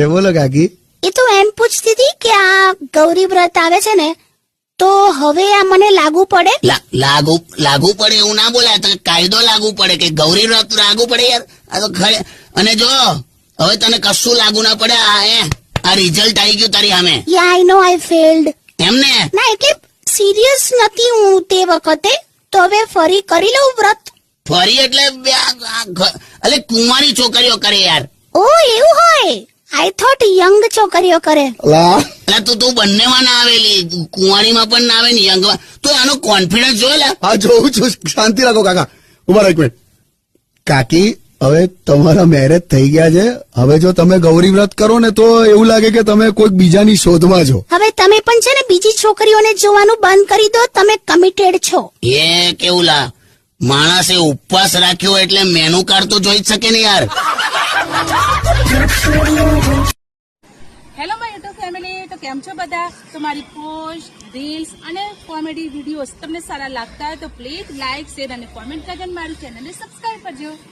બોલો કાકી. એ તો એમ પૂછતી હતી કે આ ગૌરી વ્રત આવે છે ને, તો હવે આ મને લાગુ પડે? લાગુ પડે એવું ના બોલાય, તો કાયદો લાગુ પડે કે ગૌરી વ્રત લાગુ પડે યાર. આ તો ખરે. અને જો હવે તને કશું લાગુ ના પડે. આ રિઝલ્ટ આવી ગયું તારી સામે. યા આઈ નો આઈ ફેલ્ડ. એમને ના એટલે સિરિયસ નથી હું તે વખતે, તો હવે ફરી કરી લઉં વ્રત? ફરી એટલે અલે કુંવારી છોકરીઓ કરે યાર. ઓ એવું હોય? આઈ થોટ યંગ છોકરીઓ કરે. લા એટલે તું બંનેમાં ના આવેલી, કુંવારીમાં પણ ના આવે ને યંગમાં. તો આનો કોન્ફિડન્સ જોઈ લે. હા જોઉં છું. શાંતિ રાખો કાકા. ઉભા રહો એક મિનિટ. કાકી હવે તમારા મેરેજ થઈ ગયા છે. હવે જો તમે ગૌરી વ્રત કરો ને તો એવું લાગે કે તમે કોઈક બીજાની શોધમાં છો. હવે તમે પણ છે ને બીજી છોકરીઓને જોવાનું બંધ કરી દો. તમે કમિટેડ છો. એ કેવું લા, માણસે ઉપવાસ રાખ્યો એટલે મેનુ કાર્ડ તો જોઈ જ શકે ને યાર. હેલો માય યુટ્યુબ ફેમિલી, તો કેમ છો બધા? તો મારી પોસ્ટ, રીલ્સ અને કોમેડી વિડીયોઝ તમને સારા લાગતા હોય તો પ્લીઝ લાઇક, શેર અને કોમેન્ટ કરીને મારી ચેનલને સબસ્ક્રાઇબ કરજો.